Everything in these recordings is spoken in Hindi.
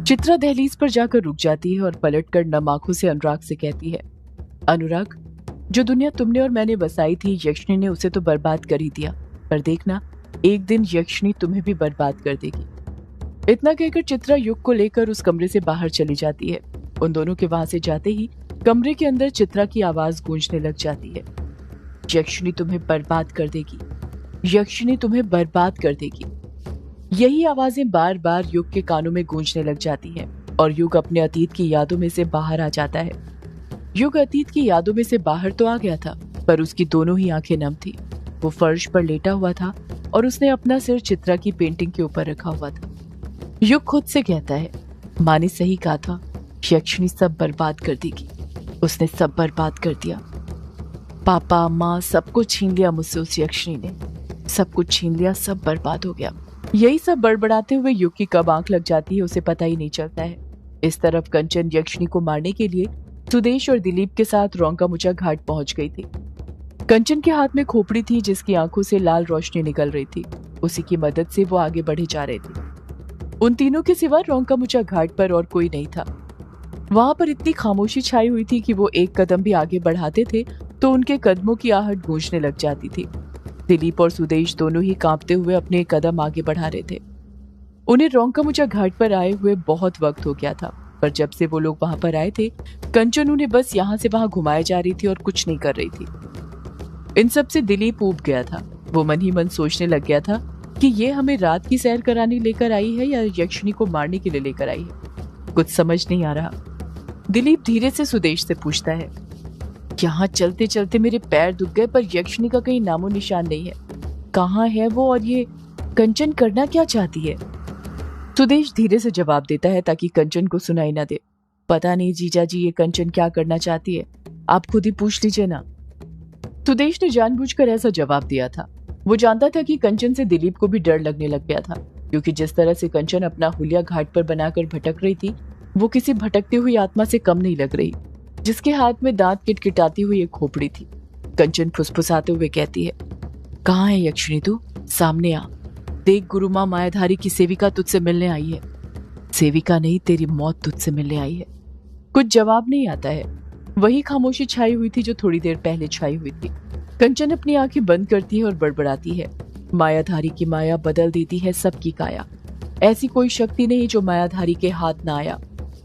चित्रा दहलीज पर जाकर रुक जाती है और पलटकर नम आंखों से अनुराग से कहती है, अनुराग, जो दुनिया तुमने और मैंने बसाई थी, यक्षिणी ने उसे तो बर्बाद कर ही दिया, पर देखना एक दिन यक्षिणी तुम्हें भी बर्बाद कर देगी। इतना कहकर चित्रा युग को लेकर उस कमरे से बाहर चली जाती है। उन दोनों के वहां से जाते ही कमरे के अंदर चित्रा की आवाज गूंजने लग जाती है, यक्षिणी तुम्हें बर्बाद कर देगी, यक्षिणी तुम्हें बर्बाद कर देगी। यही आवाजें बार बार युग के कानों में गूंजने लग जाती हैं और युग अपने अतीत की यादों में से बाहर आ जाता है। युग अतीत की यादों में से बाहर तो आ गया था, पर उसकी दोनों ही आंखें नम थी। वो फर्श पर लेटा हुआ था और उसने अपना सिर चित्रा की पेंटिंग के ऊपर रखा हुआ था। युग खुद से कहता है, माँ ने सही कहा था, यक्षिणी सब बर्बाद कर देगी। उसने सब बर्बाद कर दिया। पापा, माँ, सब कुछ छीन लिया मुझसे उस यक्षिणी ने, सब कुछ छीन लिया, सब बर्बाद हो गया। यही सब बड़बड़ाते हुए युग की कब आंख लग जाती है उसे पता ही नहीं चलता है। इस तरफ कंचन यक्षिणी को मारने के लिए सुदेश और दिलीप के साथ रोंकामुचा घाट पहुंच गई थी। कंचन के हाथ में खोपड़ी थी जिसकी आंखों से लाल रोशनी निकल रही थी। उसी की मदद से वो आगे बढ़े जा रहे थे। उन तीनों के सिवा रोंकामुचा घाट पर और कोई नहीं था। वहां पर इतनी खामोशी छाई हुई थी कि वो एक कदम भी आगे बढ़ाते थे तो उनके कदमों की आहट गूंजने लग जाती थी। दिलीप और सुदेश दोनों ही कांपते हुए अपने कदम आगे बढ़ा रहे थे। उन्हें रोंकामुचा घाट पर आए हुए बहुत वक्त हो गया था, पर जब से वो लोग वहां पर आए थे, कंचन उन्हें बस यहाँ से वहां घुमाए जा रही थी और कुछ नहीं कर रही थी। इन सब से दिलीप ऊब गया था। वो मन ही मन सोचने लग गया था कि ये हमें रात की सैर कराने लेकर आई है या यक्षिणी को मारने के लिए लेकर आई है। कुछ समझ नहीं आ रहा। दिलीप धीरे से सुदेश से पूछता है, यहाँ चलते चलते मेरे पैर दुख गए, पर यक्षिणी का कहीं नामो निशान नहीं है। कहाँ है वो और ये कंचन करना क्या चाहती है? सुदेश धीरे से जवाब देता है ताकि कंचन को सुनाई ना दे। पता नहीं जीजा जी, ये कंचन क्या करना चाहती है, आप खुद ही पूछ लीजिए ना। सुदेश ने जानबूझकर ऐसा जवाब दिया था। वो जानता था कि कंचन से दिलीप को भी डर लगने लग गया था, क्योंकि जिस तरह से कंचन अपना हुलिया घाट पर बनाकर भटक रही थी, वो किसी भटकती हुई आत्मा से कम नहीं लग रही, जिसके हाथ में दांत किटकिटाती हुई एक खोपड़ी थी। कंचन फुसफुसाते हुए कहती है, कहाँ है यक्षिणी तू? सामने आ। देख, गुरु माँ मायाधारी की सेविका तुझसे मिलने आई है। सेविका नहीं, तेरी मौत तुझसे मिलने आई है। कुछ जवाब नहीं आता है। वही खामोशी छाई हुई थी जो थोड़ी देर पहले छाई हुई थी। कंचन अपनी आंखें बंद करती है और बड़बड़ाती है, मायाधारी की माया बदल देती है सबकी काया। ऐसी कोई शक्ति नहीं जो मायाधारी के हाथ ना आया।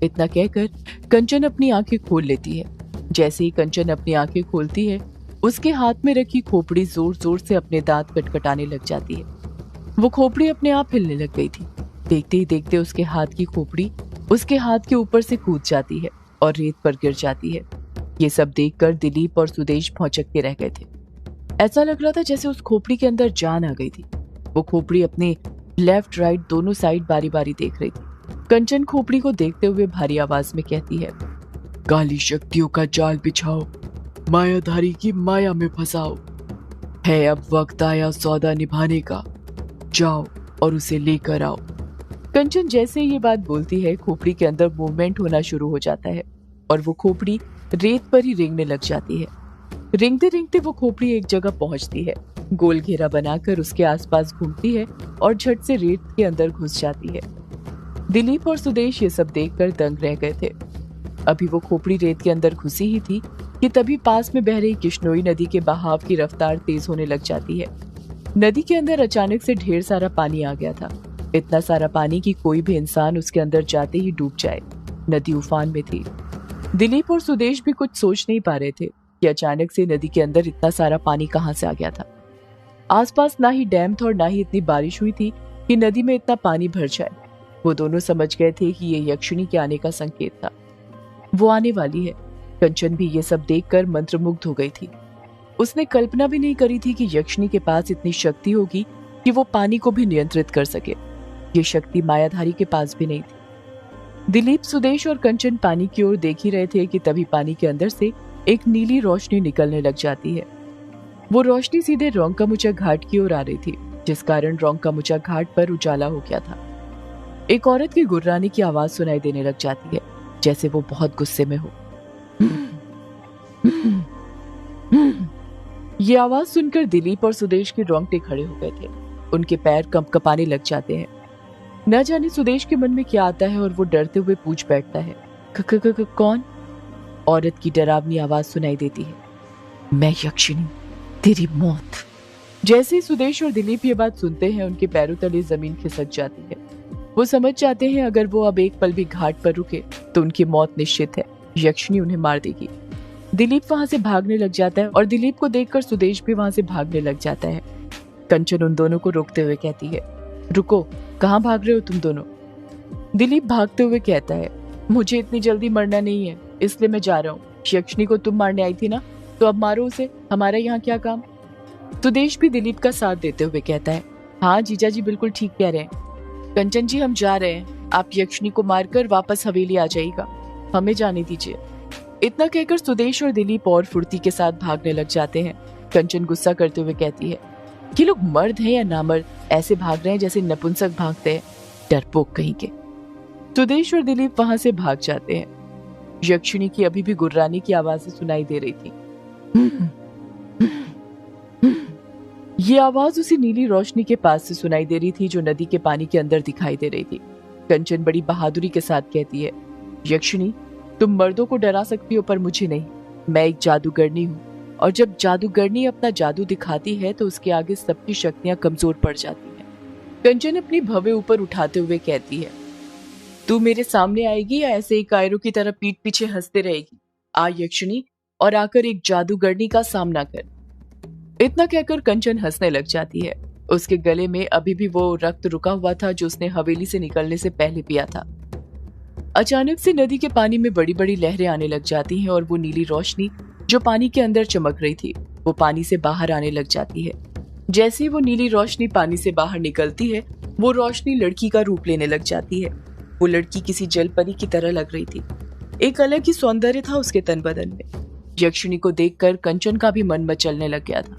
इतना कहकर कंचन अपनी आंखें खोल लेती है। जैसे ही कंचन अपनी आंखें खोलती है, उसके हाथ में रखी खोपड़ी जोर जोर से अपने दांत कटकटाने लग जाती है। वो खोपड़ी अपने आप हिलने लग गई थी। देखते ही देखते उसके हाथ की खोपड़ी उसके हाथ के ऊपर से कूद जाती है और रेत पर गिर जाती है। ये सब देखकर दिलीप और सुदेश भौचक के रह गए थे। ऐसा लग रहा था जैसे उस खोपड़ी के अंदर जान आ गई थी। वो खोपड़ी अपने लेफ्ट राइट दोनों साइड बारी बारी देख रही थी। कंचन खोपड़ी को देखते हुए भारी आवाज में कहती है, काली शक्तियों का जाल बिछाओ, मायाधारी की माया में फंसाओ। है अब वक्त आया सौदा निभाने का, जाओ और उसे लेकर आओ। कंचन जैसे ये बात बोलती है, खोपड़ी के अंदर मूवमेंट होना शुरू हो जाता है और वो खोपड़ी रेत पर ही रेंगने लग जाती है। रेंगते रेंगते वो खोपड़ी एक जगह पहुंचती है, गोल घेरा बनाकर उसके आसपास घूमती है और झट से रेत के अंदर घुस जाती है। दिलीप और सुदेश ये सब देखकर दंग रह गए थे। अभी वो खोपड़ी रेत के अंदर घुसी ही थी कि तभी पास में बह रही किश्नोई नदी के बहाव की रफ्तार तेज होने लग जाती है। नदी के अंदर अचानक से ढेर सारा पानी आ गया था। इतना सारा पानी कि कोई भी इंसान उसके अंदर जाते ही डूब जाए। नदी उफान में थी। दिलीप और सुदेश भी कुछ सोच नहीं पा रहे थे कि अचानक से नदी के अंदर इतना सारा पानी कहां से आ गया था। आसपास ना ही डैम था और ना ही इतनी बारिश हुई थी कि नदी में इतना पानी भर जाए। वो दोनों समझ गए थे कि ये यक्षिणी के आने का संकेत था। वो आने वाली है। कंचन भी ये सब देखकर मंत्रमुग्ध हो गई थी। उसने कल्पना भी नहीं करी थी कि यक्षिणी के पास इतनी शक्ति होगी कि वो पानी को भी नियंत्रित कर सके। ये शक्ति मायाधारी के पास भी नहीं थी। दिलीप, सुदेश और कंचन पानी की ओर देख ही रहे थे कि तभी पानी के अंदर से एक नीली रोशनी निकलने लग जाती है। वो रोशनी सीधे रोंकामुचा घाट की ओर आ रही थी, जिस कारण रोंकामुचा घाट पर उजाला हो गया था। एक औरत की गुर्राने की आवाज सुनाई देने लग जाती है, जैसे वो बहुत गुस्से में हो। ये आवाज सुनकर दिलीप और सुदेश के रोंगटे खड़े हो गए थे। उनके पैर कंपकपाने लग जाते हैं। न जाने सुदेश के मन में क्या आता है और वो डरते हुए पूछ बैठता है, कौन? औरत की डरावनी आवाज सुनाई देती है, मैं यक्षिणी, तेरी मौत। जैसे ही सुदेश और दिलीप ये बात सुनते हैं, उनके पैरों तले जमीन खिसक जाती है। वो समझ जाते हैं अगर वो अब एक पल भी घाट पर रुके तो उनकी मौत निश्चित है, यक्षिणी उन्हें मार देगी। दिलीप वहां से भागने लग जाता है और दिलीप को देखकर सुदेश भी वहां से भागने लग जाता है। कंचन उन दोनों को रोकते हुए कहती है, रुको, कहाँ भाग रहे हो तुम दोनों? दिलीप भागते हुए कहता है, मुझे इतनी जल्दी मरना नहीं है, इसलिए मैं जा रहा हूँ। यक्षिणी को तुम मारने आई थी ना, तो अब मारो उसे, हमारा यहाँ क्या काम? सुदेश भी दिलीप का साथ देते हुए कहता है, हाँ जीजा जी बिल्कुल ठीक कह रहे हैं। कंचन जी हम जा रहे हैं, आप यक्षिणी को मारकर वापस हवेली आ जाइएगा, हमें जाने दीजिए। इतना कहकर सुदेश और दिलीप और फुर्ती के साथ भागने लग जाते हैं। कंचन गुस्सा करते हुए कहती है, ये लोग मर्द हैं या नामर्द, ऐसे भाग रहे हैं जैसे नपुंसक भागते हैं, डरपोक कहीं के। सुदेश और दिलीप वहां से भाग जाते हैं। यक्षिणी की अभी भी गुर्राने की आवाजें सुनाई दे रही थी। ये आवाज उसी नीली रोशनी के पास से सुनाई दे रही थी जो नदी के पानी के अंदर दिखाई दे रही थी। कंचन बड़ी बहादुरी के साथ कहती है, यक्षिणी तुम मर्दों को डरा सकती हो पर मुझे नहीं, मैं एक जादूगरनी हूँ, और जब जादूगरनी अपना जादू दिखाती है तो उसके आगे सबकी शक्तियां कमजोर पड़ जाती हैं। कंचन अपनी भवें ऊपर उठाते हुए कहती है, तू मेरे सामने आएगी या ऐसे ही कायरों की तरह पीठ पीछे हंसते रहेगी? आ यक्षिणी, और आकर एक जादूगरनी का सामना कर। इतना कहकर कंचन हंसने लग जाती है। उसके गले में अभी भी वो रक्त रुका हुआ था जो उसने हवेली से निकलने से पहले पिया था। अचानक से नदी के पानी में बड़ी बड़ी लहरें आने लग जाती हैं और वो नीली रोशनी जो पानी के अंदर चमक रही थी वो पानी से बाहर आने लग जाती है। जैसे ही वो नीली रोशनी पानी से बाहर निकलती है, वो रोशनी लड़की का रूप लेने लग जाती है। वो लड़की किसी जलपरी की तरह लग रही थी। एक अलग ही सौंदर्य था उसके तन बदन में। यक्षिणी को देखकर कंचन का भी मन मचलने लग गया था।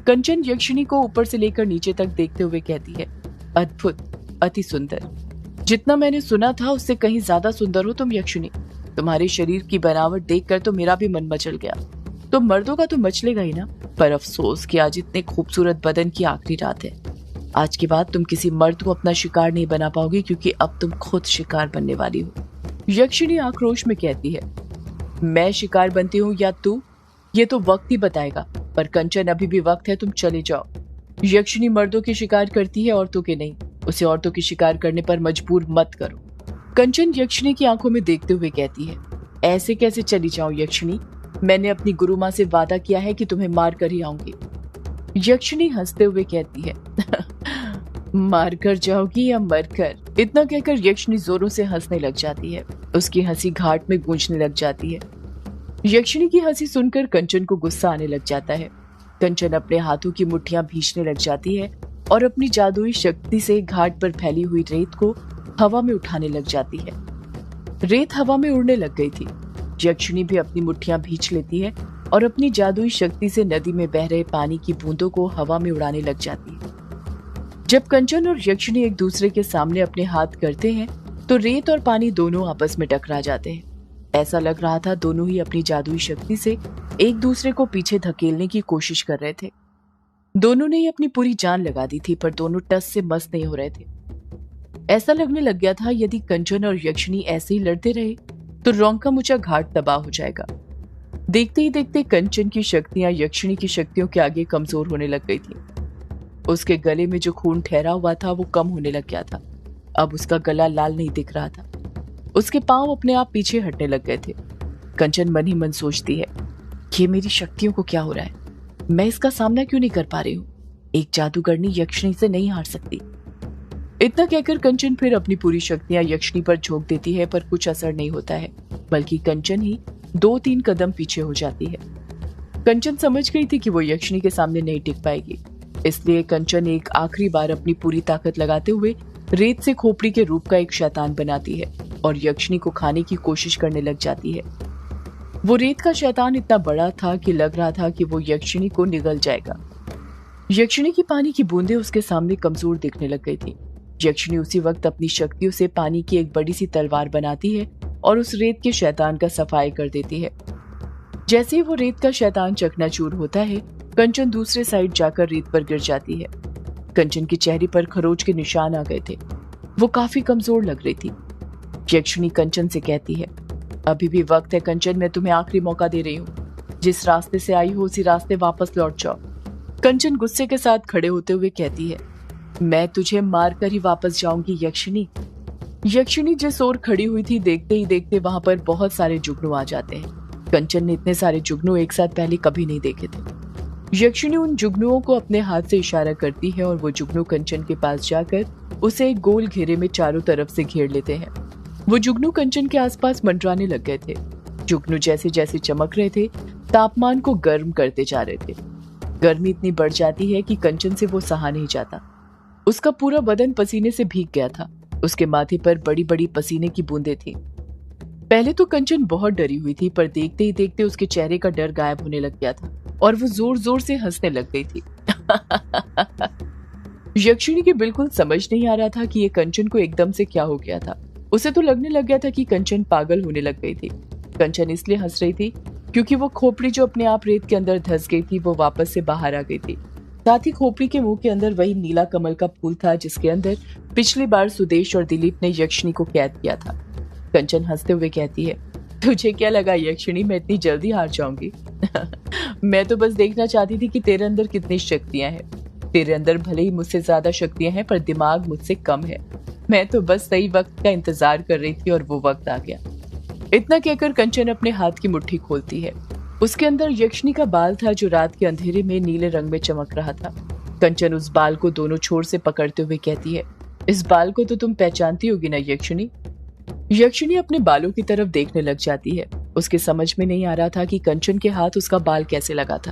कंचन यक्षिणी को ऊपर से लेकर नीचे तक देखते हुए कहती है, अद्भुत, अति सुंदर, जितना मैंने सुना था उससे कहीं ज्यादा सुंदर हो तुम यक्षिणी। तुम्हारे शरीर की बनावट देखकर तो मेरा भी मन मचल गया। तो मर्दों का तो मचलेगा ही ना, पर अफसोस कि आज इतने खूबसूरत बदन की आखिरी रात है। आज के बाद तुम किसी मर्द को अपना शिकार नहीं बना पाओगी, क्योंकि अब तुम खुद शिकार बनने वाली हो। यक्षिणी आक्रोश में कहती है, मैं शिकार बनती हूँ या तू, ये तो वक्त ही बताएगा। पर कंचन अभी भी वक्त है, तुम चले जाओ। यक्षिणी मर्दों की शिकार करती है, औरतों के नहीं। उसे औरतों की शिकार करने पर मजबूर मत करो। कंचन यक्षिणी की आंखों में देखते हुए कहती है, ऐसे कैसे चली जाऊं यक्षिणी, मैंने अपनी गुरु माँ से वादा किया है कि तुम्हें मार कर ही आऊंगी। यक्षिणी हंसते हुए कहती है, मार कर जाओगी या मर कर? इतना कहकर यक्षिणी जोरों से हंसने लग जाती है। उसकी हंसी घाट में गूंजने लग जाती है। यक्षिणी की हंसी सुनकर कंचन को गुस्सा आने लग जाता है। कंचन अपने हाथों की मुट्ठियां भींचने लग जाती है और अपनी जादुई शक्ति से घाट पर फैली हुई रेत को हवा में उठाने लग जाती है। रेत हवा में उड़ने लग गई थी। यक्षिणी भी अपनी मुट्ठियां भींच लेती है और अपनी जादुई शक्ति से नदी में बह रहे पानी की बूंदों को हवा में उड़ाने लग जाती है। जब कंचन और यक्षिणी एक दूसरे के सामने अपने हाथ करते हैं तो रेत और पानी दोनों आपस में टकरा जाते हैं। ऐसा लग रहा था दोनों ही अपनी जादुई शक्ति से एक दूसरे को पीछे धकेलने की कोशिश कर रहे थे। दोनों ने ही अपनी पूरी जान लगा दी थी, पर दोनों टस से मस नहीं हो रहे थे। ऐसा लगने लग गया था यदि कंचन और यक्षिणी ऐसे ही लड़ते रहे तो रोंका मुचा घाट तबाह हो जाएगा। देखते ही देखते कंचन की शक्तियां यक्षिणी की शक्तियों के आगे कमजोर होने लग गई थी। उसके गले में जो खून ठहरा हुआ था वो कम होने लग गया था। अब उसका गला लाल नहीं दिख रहा था। उसके पांव अपने आप पीछे हटने लग गए थे। कंचन मन ही मन सोचती है, ये मेरी शक्तियों को क्या हो रहा है? मैं इसका सामना क्यों नहीं कर पा रही हूँ? एक जादूगरनी यक्षिणी से नहीं हार सकती। इतना कहकर कंचन फिर अपनी पूरी शक्तियां यक्षिणी पर झोंक देती है, पर कुछ असर नहीं होता है, बल्कि कंचन ही 2-3 कदम पीछे हो जाती है। कंचन समझ गई थी कि वो यक्षिणी के सामने नहीं टिक पाएगी, इसलिए कंचन एक आखिरी बार अपनी पूरी ताकत लगाते हुए रेत से खोपड़ी के रूप का एक शैतान बनाती है और यक्षिणी को खाने की कोशिश करने लग जाती है। वो रेत का शैतान इतना बड़ा था कि लग रहा था कि वो यक्षिणी को निगल जाएगा। यक्षिणी की पानी की बूंदें उसके सामने कमजोर दिखने लग गई थी। यक्षिणी उसी वक्त अपनी शक्तियों से पानी की एक बड़ी सी तलवार बनाती है और उस रेत के शैतान का सफाई कर देती है। जैसे ही वो रेत का शैतान चकनाचूर होता है, कंचन दूसरे साइड जाकर रेत पर गिर जाती है। कंचन के चेहरे पर खरोच के निशान आ गए थे। वो काफी कमजोर लग रही थी। यक्षिणी कंचन से कहती है, अभी भी वक्त है कंचन, मैं तुम्हें आखिरी मौका दे रही हूँ। जिस रास्ते से आई हो उसी रास्ते वापस लौट जाओ। कंचन गुस्से के साथ खड़े होते हुए कहती है, मैं तुझे मारकर ही वापस जाऊंगी यक्षिणी। यक्षिणी जिस ओर खड़ी हुई थी, देखते ही देखते वहां पर बहुत सारे जुगनू आ जाते हैं। कंचन ने इतने सारे जुगनू एक साथ पहले कभी नहीं देखे थे। यक्षिणी उन जुगनुओं को अपने हाथ से इशारा करती है और वो जुगनू कंचन के पास जाकर उसे एक गोल घेरे में चारों तरफ से घेर लेते हैं। वो जुगनू कंचन के आसपास मंडराने लग गए थे। जुगनू जैसे जैसे चमक रहे थे, तापमान को गर्म करते जा रहे थे। गर्मी इतनी बढ़ जाती है कि कंचन से वो सहा नहीं जाता। उसका पूरा बदन पसीने से भीग गया था। उसके माथे पर बड़ी बड़ी पसीने की बूंदें थी। पहले तो कंचन बहुत डरी हुई थी, पर देखते ही देखते उसके चेहरे का डर गायब होने लग गया था और वो जोर जोर से हंसने लग गई थी। यक्षिणी की बिल्कुल समझ नहीं आ रहा था कि ये कंचन को एकदम से क्या हो गया था। उसे तो लगने लग गया था कि कंचन पागल होने लग गई थी। कंचन इसलिए हंस रही थी क्योंकि वो खोपड़ी जो अपने आप रेत के अंदर धंस गई थी, वो वापस से बाहर आ गई थी। साथ ही खोपड़ी के मुंह के अंदर वही नीला कमल का फूल था जिसके अंदर पिछली बार सुदेश और दिलीप ने यक्षिणी को कैद किया था। कंचन हंसते हुए कहती है, तुझे क्या लगा यक्षिणी, मैं इतनी जल्दी हार जाऊंगी? मैं तो बस देखना चाहती थी कि तेरे अंदर कितनी शक्तियां हैं। तेरे अंदर भले ही मुझसे ज्यादा शक्तियां हैं, पर दिमाग मुझसे कम है। मैं तो बस सही वक्त का इंतजार कर रही थी और वो वक्त आ गया। इतना कहकर कंचन अपने हाथ की मुट्ठी खोलती है। उसके अंदर यक्षिणी का बाल था जो रात के अंधेरे में नीले रंग में चमक रहा था। कंचन उस बाल को दोनों छोर से पकड़ते हुए कहती है, इस बाल को तो तुम पहचानती होगी ना यक्षिणी? यक्षिणी अपने बालों की तरफ देखने लग जाती है। उसके समझ में नहीं आ रहा था कि कंचन के हाथ उसका बाल कैसे लगा था।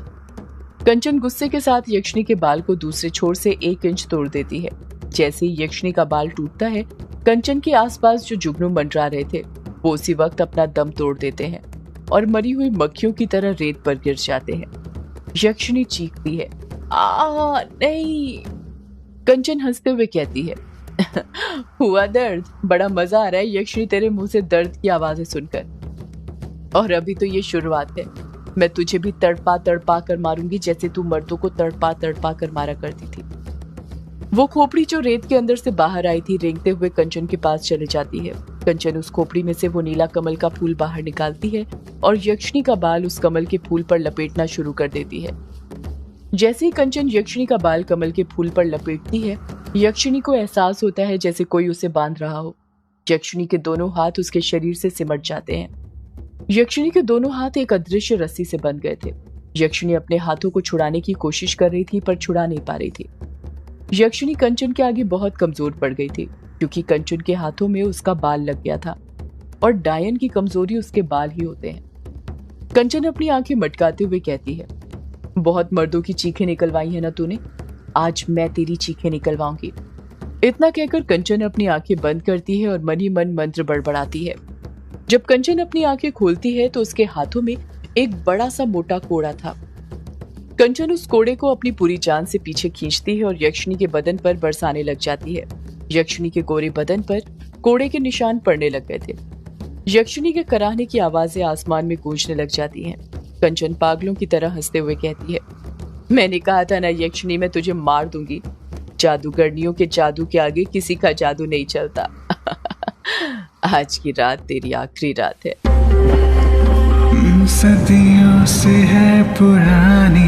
कंचन गुस्से के साथ यक्षिणी के बाल को दूसरे छोर से 1 इंच तोड़ देती है। जैसे ही यक्षिणी का बाल टूटता है, कंचन के आसपास जो जुगनू मंडरा रहे थे वो उसी वक्त अपना दम तोड़ देते हैं और मरी हुई मक्खियों की तरह रेत पर गिर जाते हैं। यक्षिणी चीखती है, आ नहीं। कंचन हंसते हुए कहती है, हुआ दर्द? बड़ा मजा आ रहा है यक्षिणी तेरे मुंह से दर्द की आवाजें सुनकर। और अभी तो ये शुरुआत है। मैं तुझे भी तड़पा तड़पा कर मारूंगी जैसे तू मर्दों को तड़पा तड़पा कर मारा करती थी। वो खोपड़ी जो रेत के अंदर से बाहर आई थी रेंगते हुए कंचन के पास चले जाती है। कंचन उस खोपड़ी में से वो नीला कमल का फूल बाहर निकालती है और यक्षिणी का बाल उस कमल के फूल पर लपेटना शुरू कर देती है। जैसे ही कंचन यक्षिणी का बाल कमल के फूल पर लपेटती है, यक्षिणी को एहसास होता है जैसे कोई उसे बांध रहा हो। यक्षिणी के दोनों हाथ उसके शरीर से सिमट जाते हैं। यक्षिणी के दोनों हाथ एक अदृश्य रस्सी से बंध गए थे। यक्षिणी अपने हाथों को छुड़ाने की कोशिश कर रही थी पर छुड़ा नहीं पा रही थी। यक्षिणी कंचन के आगे बहुत कमजोर पड़ गई थी क्योंकि कंचन के हाथों में उसका बाल लग गया था और डायन की कमजोरी उसके बाल ही होते हैं। कंचन अपनी आंखें मटकाते हुए कहती है, बहुत मर्दों की चीखें निकलवाई है ना तूने, आज मैं तेरी चीखें निकलवाऊंगी। इतना कहकर कंचन अपनी आंखें बंद करती है और मन ही मन मंत्र बड़बड़ाती है। जब कंचन अपनी आंखें खोलती है तो उसके हाथों में एक बड़ा सा मोटा कोड़ा था। कंचन उस कोड़े को अपनी पूरी जान से पीछे खींचती है और यक्षिणी के बदन पर बरसाने लग जाती है। यक्षिणी के गोरे बदन पर कोड़े के निशान पड़ने लग गए थे। यक्षिणी के कराहने की आवाजें आसमान में गूंजने लग जाती हैं। कंचन पागलों की तरह हंसते हुए कहती है, मैंने कहा था ना यक्षिणी, मैं तुझे मार दूंगी। जादूगरनियों के जादू के आगे किसी का जादू नहीं चलता। आज की रात तेरी आखिरी रात है। सदियों से है पुरानी